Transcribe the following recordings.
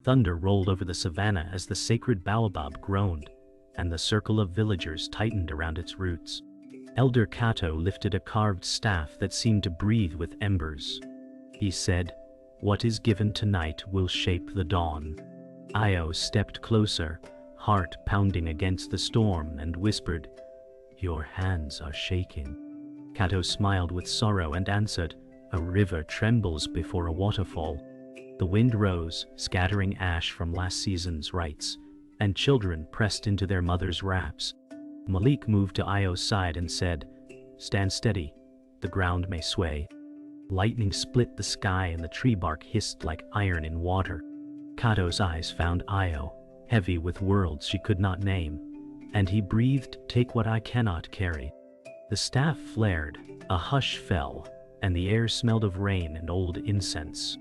Thunder rolled over the savanna as the sacred Baobab groaned, and the circle of villagers tightened around its roots. Elder Kato lifted a carved staff that seemed to breathe with embers. He said, "What is given tonight will shape the dawn." Io stepped closer, heart pounding against the storm, and whispered, "Your hands are shaking." Kato smiled with sorrow and answered, "A river trembles before a waterfall." The wind rose, scattering ash from last season's rites, and children pressed into their mothers' wraps. Malik moved to Io's side and said, "Stand steady, the ground may sway." Lightning split the sky and the tree bark hissed like iron in water. Kato's eyes found Io, heavy with worlds she could not name, and he breathed, "Take what I cannot carry." The staff flared, a hush fell, and the air smelled of rain and old incense.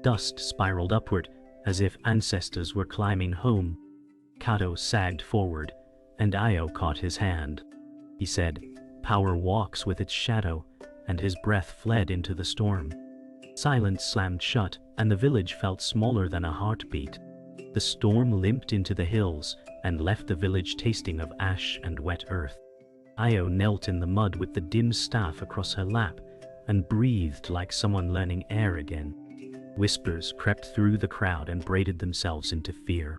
Dust spiraled upward, as if ancestors were climbing home. Kato sagged forward, and Io caught his hand. He said, "Power walks with its shadow," and his breath fled into the storm. Silence slammed shut, and the village felt smaller than a heartbeat. The storm limped into the hills and left the village tasting of ash and wet earth. Io knelt in the mud with the dim staff across her lap and breathed like someone learning air again. Whispers crept through the crowd and braided themselves into fear.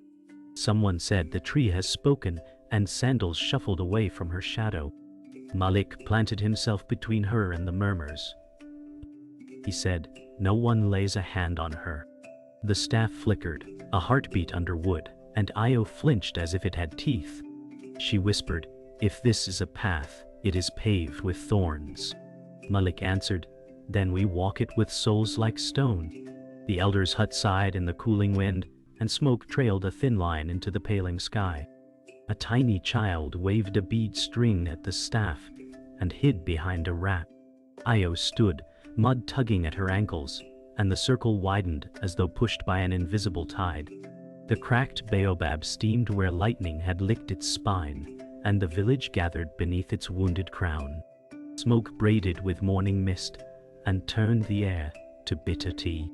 Someone said the tree has spoken, and sandals shuffled away from her shadow. Malik planted himself between her and the murmurs. He said, "No one lays a hand on her." The staff flickered, a heartbeat under wood, and Io flinched as if it had teeth. She whispered, "If this is a path, it is paved with thorns." Malik answered, "Then we walk it with souls like stone." The elder's hut sighed in the cooling wind, and smoke trailed a thin line into the paling sky. A tiny child waved a bead string at the staff and hid behind a wrap. Io stood, mud tugging at her ankles, and the circle widened as though pushed by an invisible tide. The cracked baobab steamed where lightning had licked its spine, and the village gathered beneath its wounded crown. Smoke braided with morning mist and turned the air to bitter tea.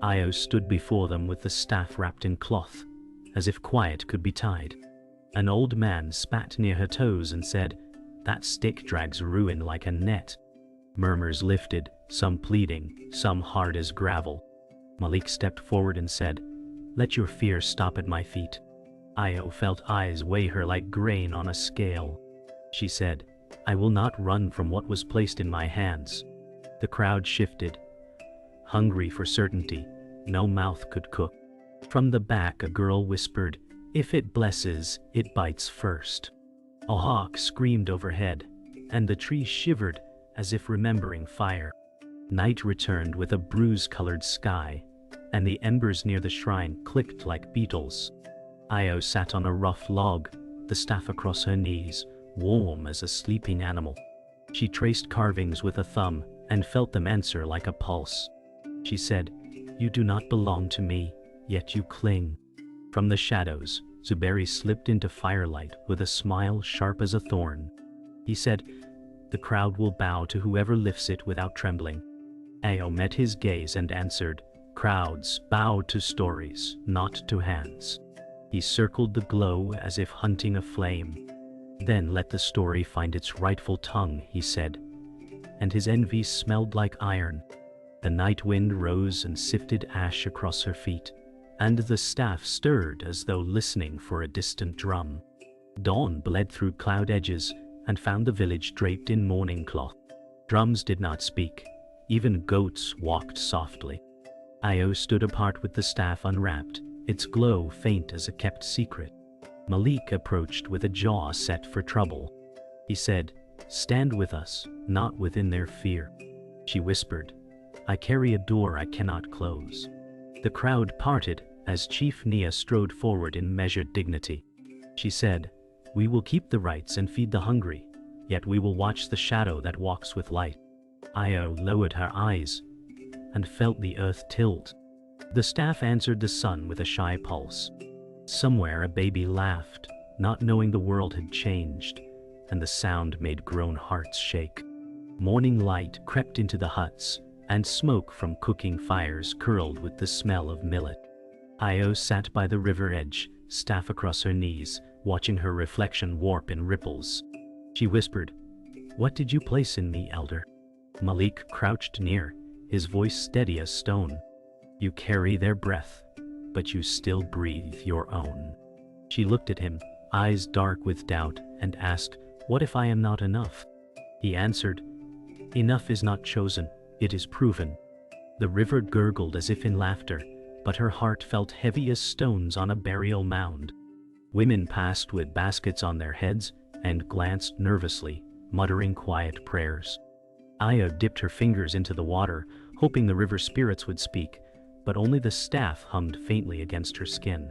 Io stood before them with the staff wrapped in cloth, as if quiet could be tied. An old man spat near her toes and said, "That stick drags ruin like a net." Murmurs lifted, some pleading, some hard as gravel. Malik stepped forward and said, "Let your fear stop at my feet." Io felt eyes weigh her like grain on a scale. She said, "I will not run from what was placed in my hands." The crowd shifted. Hungry for certainty, no mouth could cook. From the back a girl whispered, "If it blesses, it bites first." A hawk screamed overhead, and the tree shivered as if remembering fire. Night returned with a bruise-colored sky, and the embers near the shrine clicked like beetles. Io sat on a rough log, the staff across her knees, warm as a sleeping animal. She traced carvings with a thumb and felt them answer like a pulse. She said, "You do not belong to me, yet you cling." From the shadows, Zuberi slipped into firelight with a smile sharp as a thorn. He said, "The crowd will bow to whoever lifts it without trembling." Io met his gaze and answered, "Crowds bow to stories, not to hands." He circled the glow as if hunting a flame. "Then let the story find its rightful tongue," he said, and his envy smelled like iron. The night wind rose and sifted ash across her feet, and the staff stirred as though listening for a distant drum. Dawn bled through cloud edges and found the village draped in mourning cloth. Drums did not speak, even goats walked softly. Io stood apart with the staff unwrapped, its glow faint as a kept secret. Malik approached with a jaw set for trouble. He said, "Stand with us, not within their fear." She whispered, "I carry a door I cannot close." The crowd parted as Chief Nia strode forward in measured dignity. She said, "We will keep the rights and feed the hungry, yet we will watch the shadow that walks with light." Io lowered her eyes and felt the earth tilt. The staff answered the sun with a shy pulse. Somewhere a baby laughed, not knowing the world had changed, and the sound made grown hearts shake. Morning light crept into the huts, and smoke from cooking fires curled with the smell of millet. Io sat by the river edge, staff across her knees, watching her reflection warp in ripples. She whispered, "What did you place in me, elder?" Malik crouched near, his voice steady as stone. "You carry their breath, but you still breathe your own." She looked at him, eyes dark with doubt, and asked, "What if I am not enough?" He answered, "Enough is not chosen, it is proven." The river gurgled as if in laughter, but her heart felt heavy as stones on a burial mound. Women passed with baskets on their heads and glanced nervously, muttering quiet prayers. Aya dipped her fingers into the water, hoping the river spirits would speak, but only the staff hummed faintly against her skin.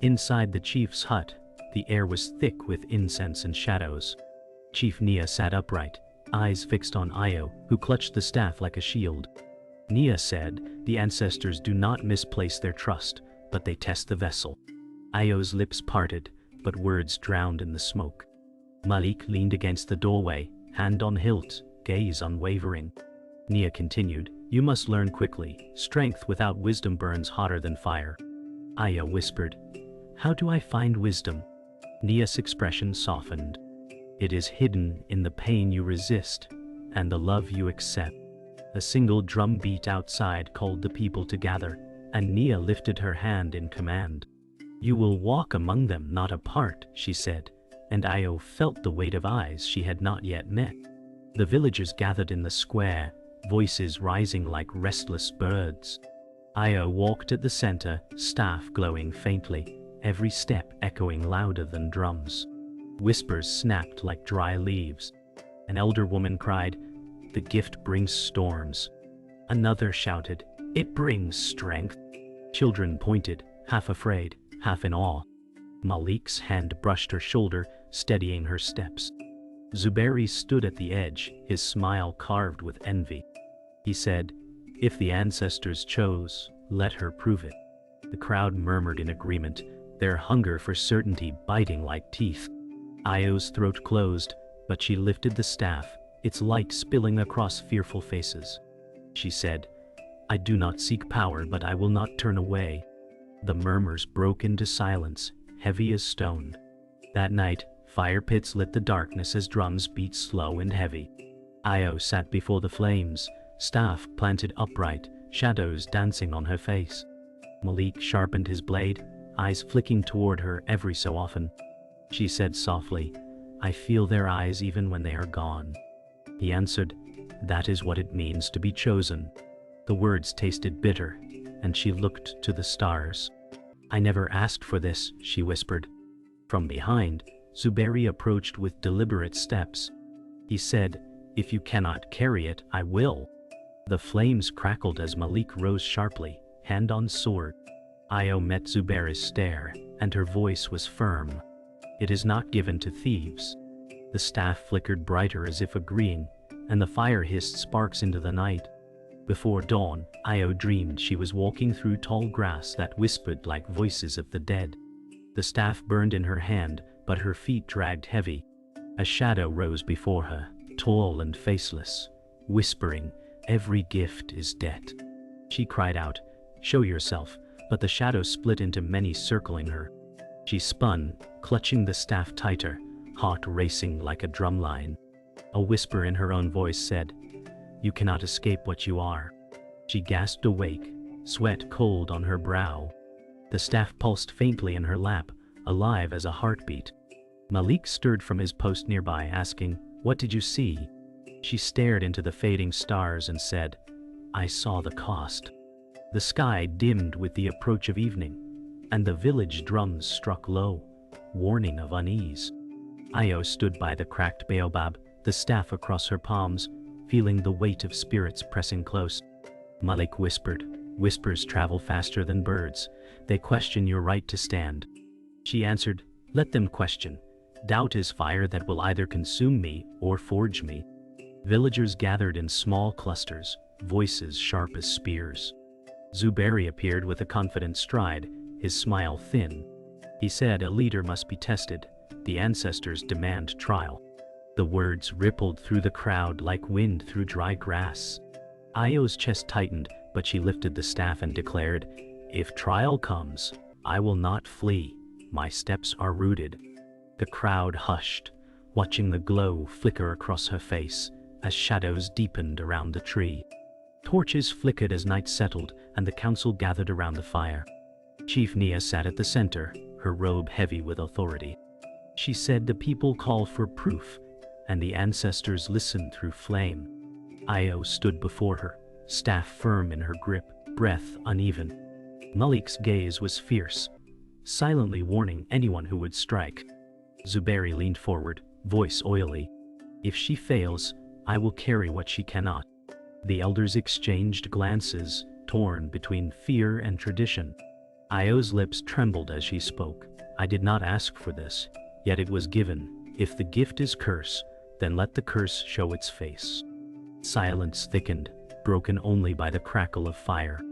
Inside the chief's hut, the air was thick with incense and shadows. Chief Nia sat upright, eyes fixed on Io, who clutched the staff like a shield. Nia said, "The ancestors do not misplace their trust, but they test the vessel." Io's lips parted, but words drowned in the smoke. Malik leaned against the doorway, hand on hilt, gaze unwavering. Nia continued, "You must learn quickly. Strength without wisdom burns hotter than fire." Aya whispered, "How do I find wisdom?" Nia's expression softened. "It is hidden in the pain you resist and the love you accept." A single drum beat outside called the people to gather, and Nia lifted her hand in command. "You will walk among them, not apart," she said, and Io felt the weight of eyes she had not yet met. The villagers gathered in the square, voices rising like restless birds. Io walked at the center, staff glowing faintly, every step echoing louder than drums. Whispers snapped like dry leaves. An elder woman cried, "The gift brings storms." Another shouted, "It brings strength." Children pointed, half afraid, half in awe. Malik's hand brushed her shoulder, steadying her steps. Zuberi stood at the edge, his smile carved with envy. He said, "If the ancestors chose, let her prove it." The crowd murmured in agreement, their hunger for certainty biting like teeth. Io's throat closed, but she lifted the staff, its light spilling across fearful faces. She said, "I do not seek power, but I will not turn away." The murmurs broke into silence, heavy as stone. That night, fire pits lit the darkness as drums beat slow and heavy. Io sat before the flames, staff planted upright, shadows dancing on her face. Malik sharpened his blade, eyes flicking toward her every so often. She said softly, "I feel their eyes even when they are gone." He answered, "That is what it means to be chosen." The words tasted bitter, and she looked to the stars. "I never asked for this," she whispered. From behind, Zuberi approached with deliberate steps. He said, "If you cannot carry it, I will." The flames crackled as Malik rose sharply, hand on sword. Io met Zuberi's stare, and her voice was firm. "It is not given to thieves." The staff flickered brighter as if agreeing, and the fire hissed sparks into the night. Before dawn, Io dreamed she was walking through tall grass that whispered like voices of the dead. The staff burned in her hand, but her feet dragged heavy. A shadow rose before her, tall and faceless, whispering, "Every gift is debt." She cried out, "Show yourself," but the shadow split into many circling her. She spun, clutching the staff tighter, heart racing like a drumline. A whisper in her own voice said, "You cannot escape what you are." She gasped awake, sweat cold on her brow. The staff pulsed faintly in her lap, alive as a heartbeat. Malik stirred from his post nearby, asking, "What did you see?" She stared into the fading stars and said, "I saw the cost." The sky dimmed with the approach of evening, and the village drums struck low, warning of unease. Io stood by the cracked Baobab, the staff across her palms, feeling the weight of spirits pressing close. Malik whispered, "Whispers travel faster than birds. They question your right to stand." She answered, "Let them question. Doubt is fire that will either consume me or forge me." Villagers gathered in small clusters, voices sharp as spears. Zuberi appeared with a confident stride, his smile thin. He said, "A leader must be tested. The ancestors demand trial." The words rippled through the crowd like wind through dry grass. Io's chest tightened, but she lifted the staff and declared, If trial comes, I will not flee. My steps are rooted. The crowd hushed, watching the glow flicker across her face as shadows deepened around the tree. Torches flickered as night settled and the council gathered around the fire. Chief Nia sat at the center, her robe heavy with authority. She said the people call for proof, and the ancestors listened through flame. Io stood before her, staff firm in her grip, breath uneven. Malik's gaze was fierce, silently warning anyone who would strike. Zuberi leaned forward, voice oily. If she fails, I will carry what she cannot. The elders exchanged glances, torn between fear and tradition. Io's lips trembled as she spoke. I did not ask for this, yet it was given. If the gift is curse, then let the curse show its face. Silence thickened, broken only by the crackle of fire.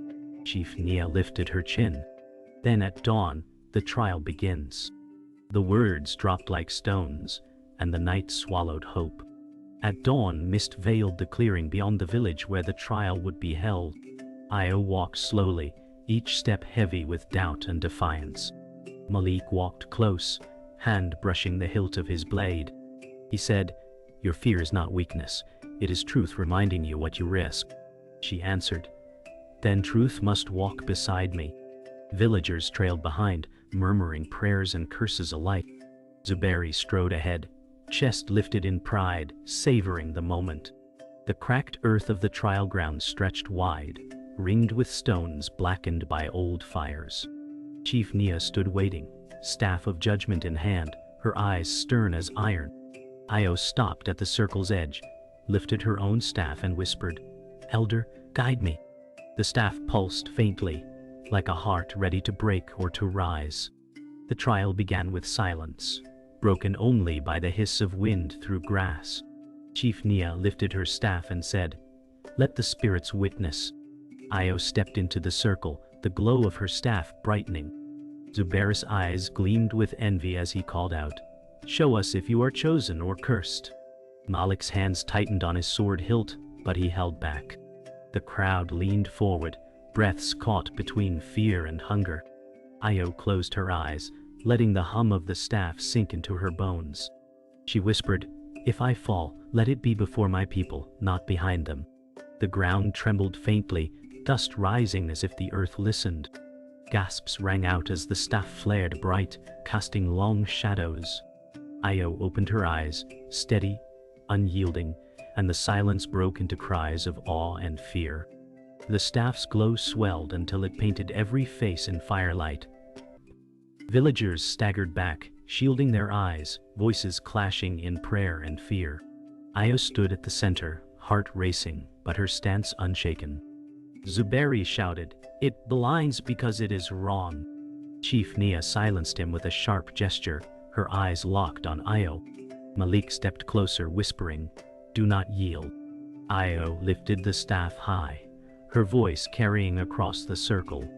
Chief Nia lifted her chin. Then at dawn, the trial begins. The words dropped like stones, and the night swallowed hope. At dawn, mist veiled the clearing beyond the village where the trial would be held. Io walked slowly, each step heavy with doubt and defiance. Malik walked close, hand brushing the hilt of his blade. He said, "Your fear is not weakness. It is truth reminding you what you risk." She answered, "Then truth must walk beside me." Villagers trailed behind, murmuring prayers and curses alike. Zuberi strode ahead, chest lifted in pride, savoring the moment. The cracked earth of the trial ground stretched wide, ringed with stones blackened by old fires. Chief Nia stood waiting, staff of judgment in hand, her eyes stern as iron. Io stopped at the circle's edge, lifted her own staff and whispered, "Elder, guide me." The staff pulsed faintly, like a heart ready to break or to rise. The trial began with silence, broken only by the hiss of wind through grass. Chief Nia lifted her staff and said, "Let the spirits witness." Io stepped into the circle, the glow of her staff brightening. Zuberi's eyes gleamed with envy as he called out, "Show us if you are chosen or cursed." Malik's hands tightened on his sword hilt, but he held back. The crowd leaned forward, breaths caught between fear and hunger. Io closed her eyes, letting the hum of the staff sink into her bones. She whispered, "If I fall, let it be before my people, not behind them." The ground trembled faintly, dust rising as if the earth listened. Gasps rang out as the staff flared bright, casting long shadows. Io opened her eyes, steady, unyielding, and the silence broke into cries of awe and fear. The staff's glow swelled until it painted every face in firelight. Villagers staggered back, shielding their eyes, voices clashing in prayer and fear. Io stood at the center, heart racing, but her stance unshaken. Zuberi shouted, "It blinds because it is wrong." Chief Nia silenced him with a sharp gesture, her eyes locked on Io. Malik stepped closer, whispering, "Do not yield." Io lifted the staff high, her voice carrying across the circle.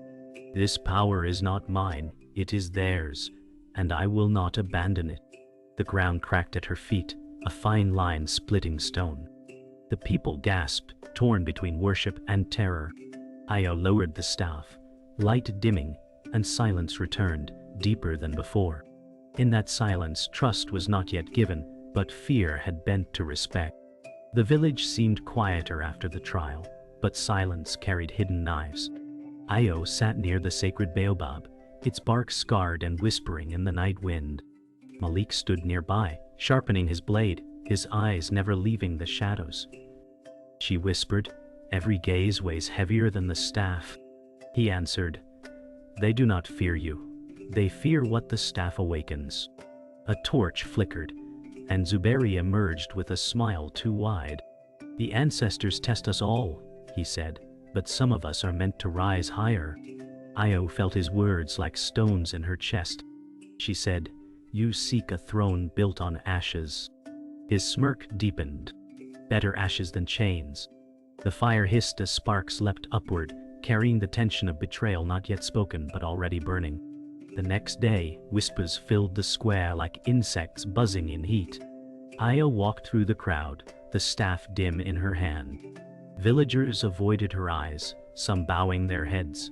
"This power is not mine, it is theirs, and I will not abandon it." The ground cracked at her feet, a fine line splitting stone. The people gasped, torn between worship and terror. Io lowered the staff, light dimming, and silence returned, deeper than before. In that silence, trust was not yet given, but fear had bent to respect. The village seemed quieter after the trial, but silence carried hidden knives. Io sat near the sacred Baobab, its bark scarred and whispering in the night wind. Malik stood nearby, sharpening his blade, his eyes never leaving the shadows. She whispered, "Every gaze weighs heavier than the staff." He answered, "They do not fear you. They fear what the staff awakens." A torch flickered, and Zuberi emerged with a smile too wide. "The ancestors test us all," he said, "but some of us are meant to rise higher." Io felt his words like stones in her chest. She said, "You seek a throne built on ashes." His smirk deepened. "Better ashes than chains." The fire hissed as sparks leapt upward, carrying the tension of betrayal not yet spoken but already burning. The next day, whispers filled the square like insects buzzing in heat. Io walked through the crowd, the staff dim in her hand. Villagers avoided her eyes, some bowing their heads.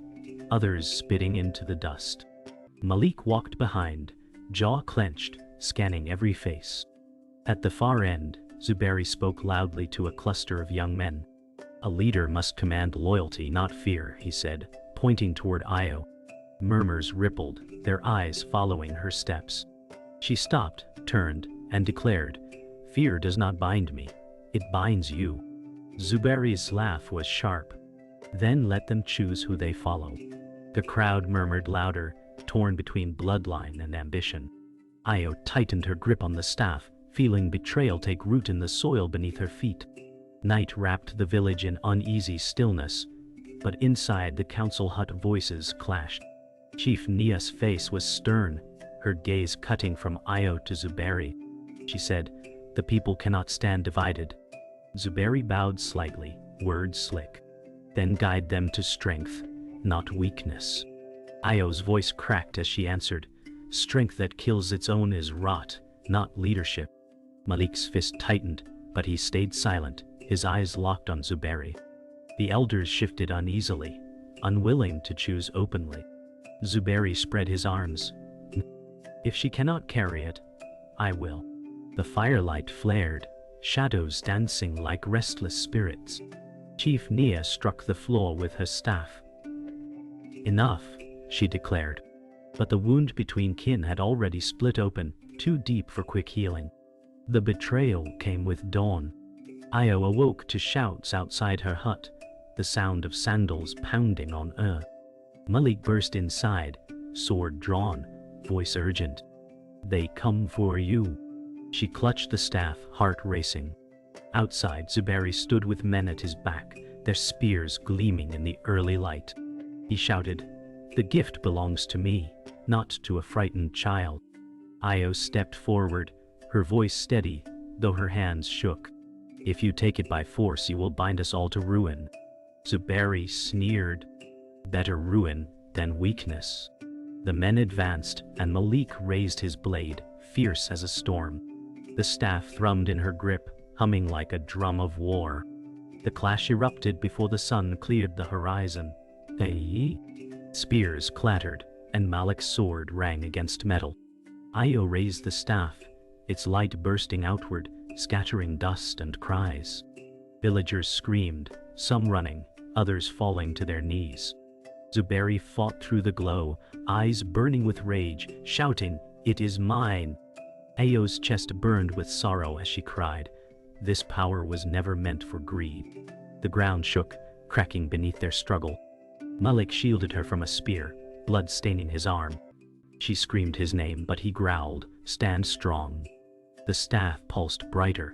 others spitting into the dust. Malik walked behind, jaw clenched, scanning every face. At the far end, Zuberi spoke loudly to a cluster of young men. "A leader must command loyalty, not fear," he said, pointing toward Io. Murmurs rippled, their eyes following her steps. She stopped, turned, and declared, "Fear does not bind me. It binds you." Zuberi's laugh was sharp. "Then let them choose who they follow." The crowd murmured louder, torn between bloodline and ambition. Io tightened her grip on the staff, feeling betrayal take root in the soil beneath her feet. Night wrapped the village in uneasy stillness, but inside the council hut voices clashed. Chief Nia's face was stern, her gaze cutting from Io to Zuberi. She said, "The people cannot stand divided." Zuberi bowed slightly, words slick. "Then guide them to strength, not weakness." Io's voice cracked as she answered, "Strength that kills its own is rot, not leadership." Malik's fist tightened, but he stayed silent, his eyes locked on Zuberi. The elders shifted uneasily, unwilling to choose openly. Zuberi spread his arms. "If she cannot carry it, I will." The firelight flared, shadows dancing like restless spirits. Chief Nia struck the floor with her staff. "Enough," she declared. But the wound between kin had already split open, too deep for quick healing. The betrayal came with dawn. Io awoke to shouts outside her hut, the sound of sandals pounding on earth. Malik burst inside, sword drawn, voice urgent. "They come for you." She clutched the staff, heart racing. Outside, Zuberi stood with men at his back, their spears gleaming in the early light. He shouted, "The gift belongs to me, not to a frightened child." Io stepped forward, her voice steady, though her hands shook. "If you take it by force, you will bind us all to ruin." Zuberi sneered. "Better ruin than weakness." The men advanced, and Malik raised his blade, fierce as a storm. The staff thrummed in her grip, humming like a drum of war. The clash erupted before the sun cleared the horizon. "Hey!" Spears clattered, and Malik's sword rang against metal. Io raised the staff, its light bursting outward, scattering dust and cries. Villagers screamed, some running, others falling to their knees. Zuberi fought through the glow, eyes burning with rage, shouting, "It is mine!" Io's chest burned with sorrow as she cried. This power was never meant for greed. The ground shook, cracking beneath their struggle. Malik shielded her from a spear, blood staining his arm. She screamed his name, but he growled, "Stand strong." The staff pulsed brighter,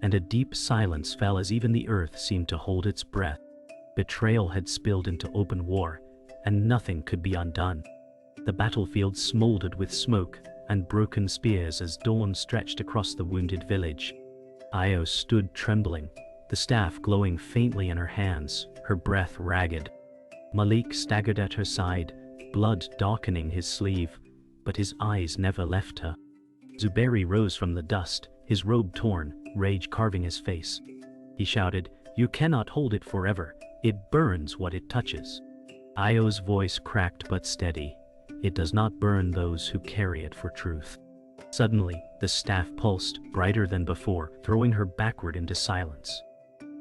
and a deep silence fell as even the earth seemed to hold its breath. Betrayal had spilled into open war, and nothing could be undone. The battlefield smoldered with smoke and broken spears as dawn stretched across the wounded village. Io stood trembling, the staff glowing faintly in her hands, her breath ragged. Malik staggered at her side, blood darkening his sleeve, but his eyes never left her. Zuberi rose from the dust, his robe torn, rage carving his face. He shouted, "You cannot hold it forever. It burns what it touches." Io's voice cracked but steady. "It does not burn those who carry it for truth." Suddenly, the staff pulsed, brighter than before, throwing her backward into silence.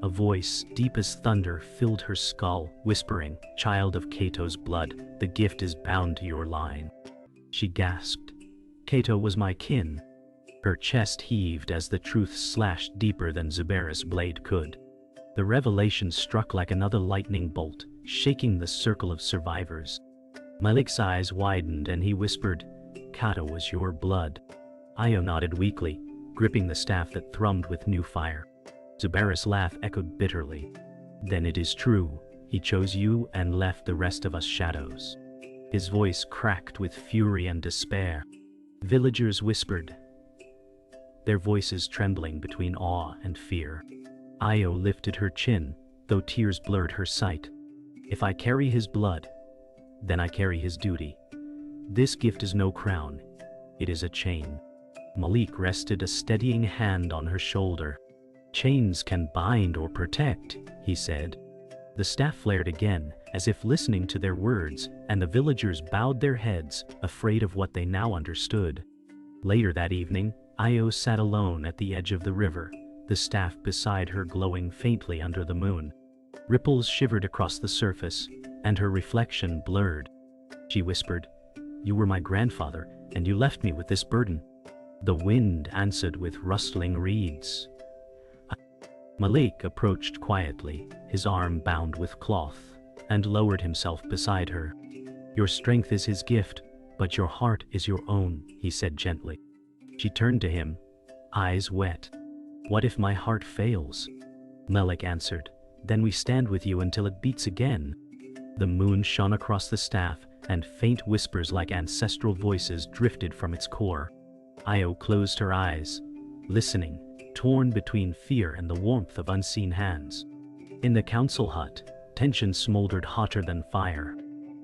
A voice, deep as thunder, filled her skull, whispering, "Child of Cato's blood, the gift is bound to your line." She gasped. Cato was my kin. Her chest heaved as the truth slashed deeper than Zuberi's blade could. The revelation struck like another lightning bolt, shaking the circle of survivors. Malik's eyes widened and he whispered, "Cato was your blood." Io nodded weakly, gripping the staff that thrummed with new fire. Zuberi's laugh echoed bitterly. "Then it is true. He chose you and left the rest of us shadows." His voice cracked with fury and despair. Villagers whispered, their voices trembling between awe and fear. Io lifted her chin, though tears blurred her sight. "If I carry his blood, then I carry his duty. This gift is no crown. It is a chain." Malik rested a steadying hand on her shoulder. "Chains can bind or protect," he said. The staff flared again, as if listening to their words, and the villagers bowed their heads, afraid of what they now understood. Later that evening, Io sat alone at the edge of the river, the staff beside her glowing faintly under the moon. Ripples shivered across the surface, and her reflection blurred. She whispered, "You were my grandfather, and you left me with this burden." The wind answered with rustling reeds. Malik approached quietly, his arm bound with cloth, and lowered himself beside her. "Your strength is his gift, but your heart is your own," he said gently. She turned to him, eyes wet. "What if my heart fails?" Malik answered, "Then we stand with you until it beats again." The moon shone across the staff, and faint whispers like ancestral voices drifted from its core. Io closed her eyes, listening, torn between fear and the warmth of unseen hands. In the council hut, tension smoldered hotter than fire.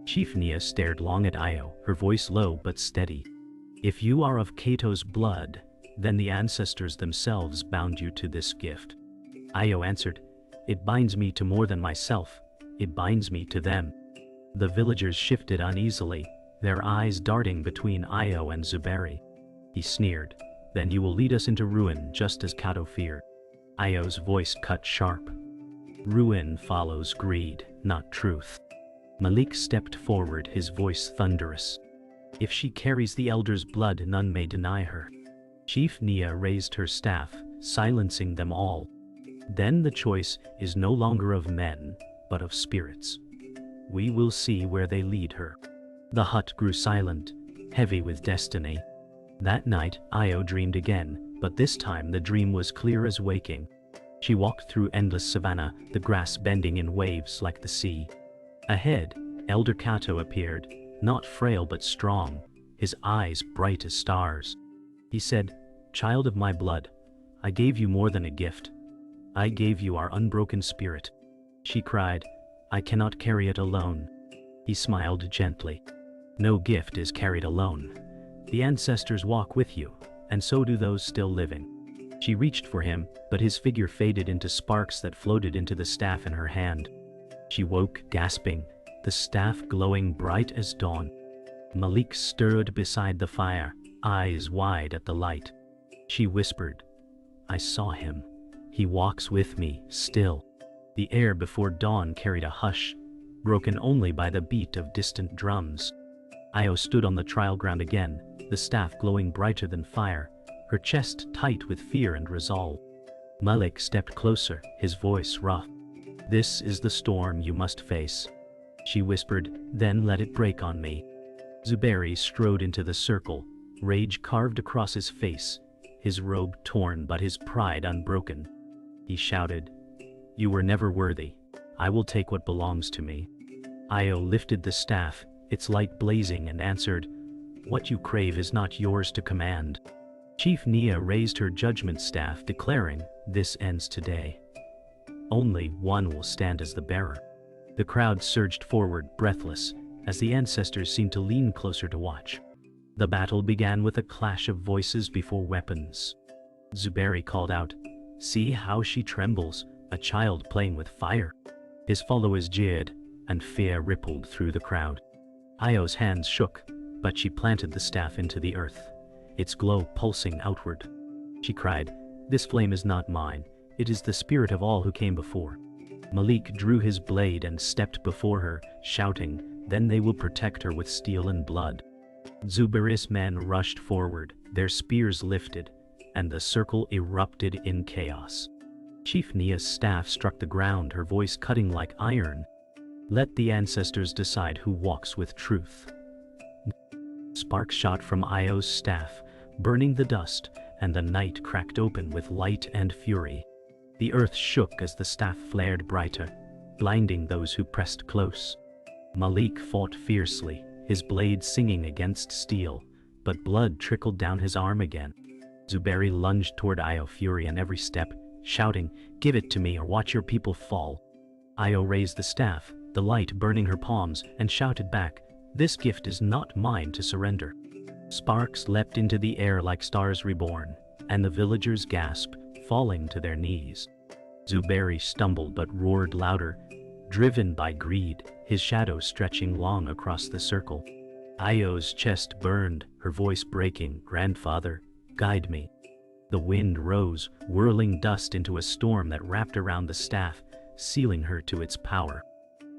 Chief Nia stared long at Io, her voice low but steady. "If you are of Cato's blood, then the ancestors themselves bound you to this gift." Io answered, "It binds me to more than myself. It binds me to them." The villagers shifted uneasily, their eyes darting between Io and Zuberi. He sneered, "Then you will lead us into ruin just as Cato feared." Io's voice cut sharp. "Ruin follows greed, not truth." Malik stepped forward, his voice thunderous. "If she carries the elder's blood, none may deny her." Chief Nia raised her staff, silencing them all. "Then the choice is no longer of men, but of spirits. We will see where they lead her." The hut grew silent, heavy with destiny. That night, Io dreamed again, but this time the dream was clear as waking. She walked through endless savanna, the grass bending in waves like the sea. Ahead, Elder Cato appeared, not frail but strong, his eyes bright as stars. He said, "Child of my blood, I gave you more than a gift. I gave you our unbroken spirit." She cried, "I cannot carry it alone." He smiled gently. "No gift is carried alone. The ancestors walk with you, and so do those still living." She reached for him, but his figure faded into sparks that floated into the staff in her hand. She woke, gasping, the staff glowing bright as dawn. Malik stirred beside the fire, eyes wide at the light. She whispered, "I saw him. He walks with me, still." The air before dawn carried a hush, broken only by the beat of distant drums. Io stood on the trial ground again, the staff glowing brighter than fire, her chest tight with fear and resolve. Malik stepped closer, his voice rough. "This is the storm you must face." She whispered, "Then let it break on me." Zuberi strode into the circle, rage carved across his face, his robe torn but his pride unbroken. He shouted, "You were never worthy. I will take what belongs to me." Io lifted the staff, its light blazing, and answered, "What you crave is not yours to command." Chief Nia raised her judgment staff, declaring, "This ends today. Only one will stand as the bearer." The crowd surged forward, breathless, as the ancestors seemed to lean closer to watch. The battle began with a clash of voices before weapons. Zuberi called out, "See how she trembles, a child playing with fire." His followers jeered, and fear rippled through the crowd. Io's hands shook, but she planted the staff into the earth, its glow pulsing outward. She cried, "This flame is not mine, it is the spirit of all who came before." Malik drew his blade and stepped before her, shouting, "Then they will protect her with steel and blood." Zuberi's men rushed forward, their spears lifted, and the circle erupted in chaos. Chief Nia's staff struck the ground, her voice cutting like iron. "Let the ancestors decide who walks with truth." Sparks shot from Io's staff, burning the dust, and the night cracked open with light and fury. The earth shook as the staff flared brighter, blinding those who pressed close. Malik fought fiercely, his blade singing against steel, but blood trickled down his arm again. Zuberi lunged toward Io, fury in every step, shouting, "Give it to me or watch your people fall." Io raised the staff, the light burning her palms, and shouted back, "This gift is not mine to surrender." Sparks leapt into the air like stars reborn, and the villagers gasped, falling to their knees. Zuberi stumbled but roared louder, driven by greed, his shadow stretching long across the circle. Io's chest burned, her voice breaking, "Grandfather, guide me." The wind rose, whirling dust into a storm that wrapped around the staff, sealing her to its power.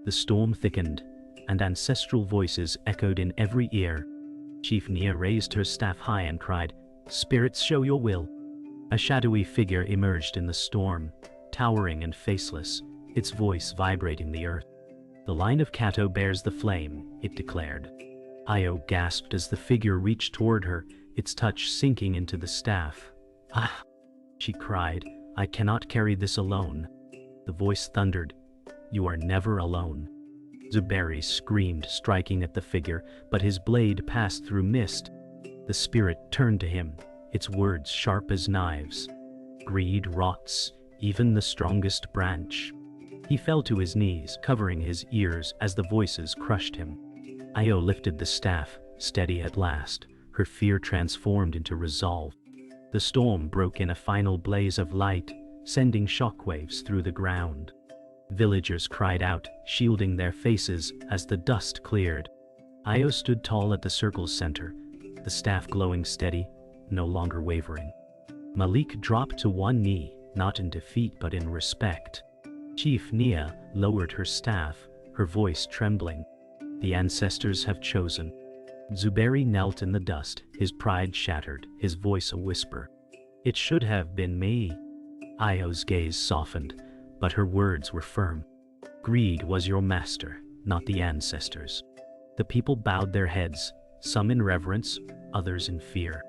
The storm thickened, and ancestral voices echoed in every ear. Chief Nia raised her staff high and cried, "Spirits, show your will." A shadowy figure emerged in the storm, towering and faceless, its voice vibrating the earth. "The line of Kato bears the flame," it declared. Io gasped as the figure reached toward her, its touch sinking into the staff. "Ah!" she cried, "I cannot carry this alone." The voice thundered, "You are never alone." Zuberi screamed, striking at the figure, but his blade passed through mist. The spirit turned to him, its words sharp as knives. "Greed rots even the strongest branch." He fell to his knees, covering his ears as the voices crushed him. Io lifted the staff, steady at last, her fear transformed into resolve. The storm broke in a final blaze of light, sending shockwaves through the ground. Villagers cried out, shielding their faces as the dust cleared. Io stood tall at the circle's center, the staff glowing steady, no longer wavering. Malik dropped to one knee, not in defeat but in respect. Chief Nia lowered her staff, her voice trembling. "The ancestors have chosen." Zuberi knelt in the dust, his pride shattered, his voice a whisper. "It should have been me." Io's gaze softened, but her words were firm. "Greed was your master, not the ancestors." The people bowed their heads, some in reverence, others in fear.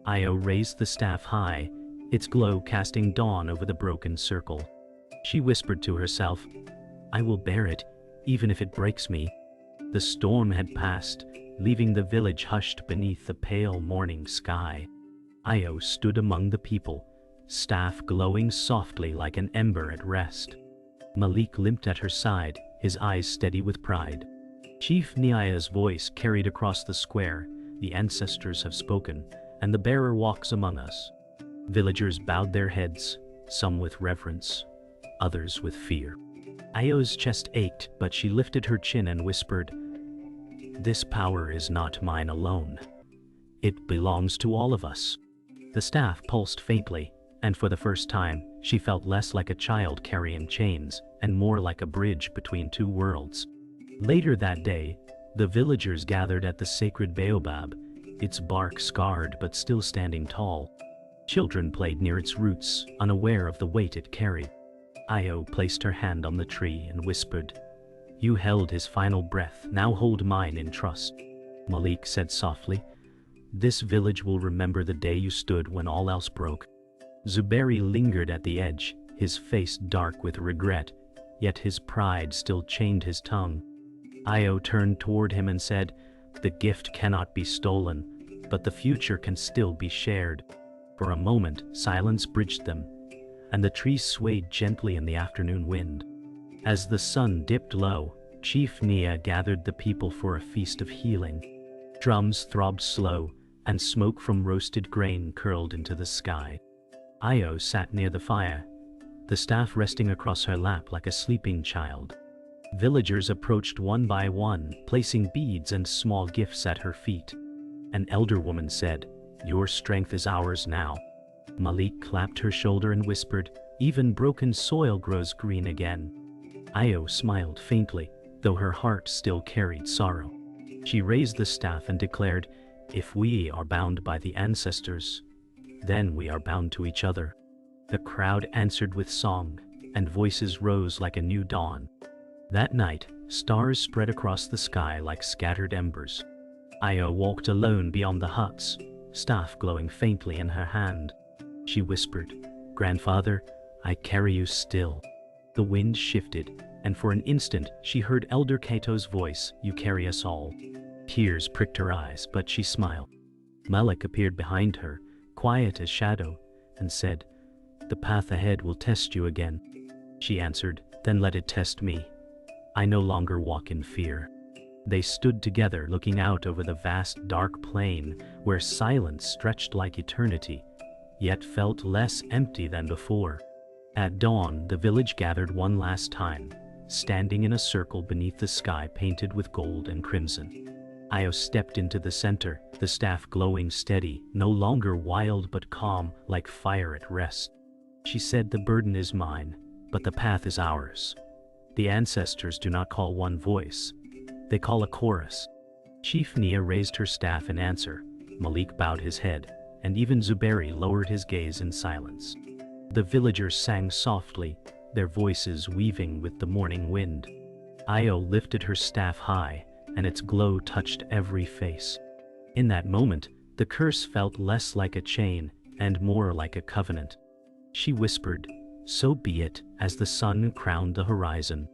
Io raised the staff high, its glow casting dawn over the broken circle. She whispered to herself, "I will bear it, even if it breaks me." The storm had passed, leaving the village hushed beneath the pale morning sky. Io stood among the people, staff glowing softly like an ember at rest. Malik limped at her side, his eyes steady with pride. Chief Nia's voice carried across the square, "The ancestors have spoken, and the bearer walks among us." Villagers bowed their heads, some with reverence, others with fear. Io's chest ached, but she lifted her chin and whispered, "This power is not mine alone. It belongs to all of us." The staff pulsed faintly, and for the first time, she felt less like a child carrying chains, and more like a bridge between two worlds. Later that day, the villagers gathered at the sacred Baobab, its bark scarred but still standing tall. Children played near its roots, unaware of the weight it carried. Io placed her hand on the tree and whispered, "You held his final breath, now hold mine in trust." Malik said softly, "This village will remember the day you stood when all else broke." Zuberi lingered at the edge, his face dark with regret, yet his pride still chained his tongue. Io turned toward him and said, "The gift cannot be stolen, but the future can still be shared." For a moment, silence bridged them, and the trees swayed gently in the afternoon wind. As the sun dipped low, Chief Nia gathered the people for a feast of healing. Drums throbbed slow, and smoke from roasted grain curled into the sky. Io sat near the fire, the staff resting across her lap like a sleeping child. Villagers approached one by one, placing beads and small gifts at her feet. An elder woman said, "Your strength is ours now." Malik clapped her shoulder and whispered, "Even broken soil grows green again." Io smiled faintly, though her heart still carried sorrow. She raised the staff and declared, "If we are bound by the ancestors, then we are bound to each other." The crowd answered with song, and voices rose like a new dawn. That night, stars spread across the sky like scattered embers. Io walked alone beyond the huts, staff glowing faintly in her hand. She whispered, "Grandfather, I carry you still." The wind shifted, and for an instant she heard Elder Kato's voice, "You carry us all." Tears pricked her eyes, but she smiled. Malik appeared behind her, quiet as shadow, and said, "The path ahead will test you again." She answered, "Then let it test me. I no longer walk in fear." They stood together looking out over the vast dark plain where silence stretched like eternity, yet felt less empty than before. At dawn, the village gathered one last time, standing in a circle beneath the sky painted with gold and crimson. Io stepped into the center, the staff glowing steady, no longer wild but calm, like fire at rest. She said, "The burden is mine, but the path is ours." The ancestors do not call one voice. They call a chorus. Chief Nia raised her staff in answer. Malik bowed his head, and even Zuberi lowered his gaze in silence. The villagers sang softly, their voices weaving with the morning wind. Io lifted her staff high, and its glow touched every face. In that moment, the curse felt less like a chain and more like a covenant. She whispered, "So be it," as the sun crowned the horizon.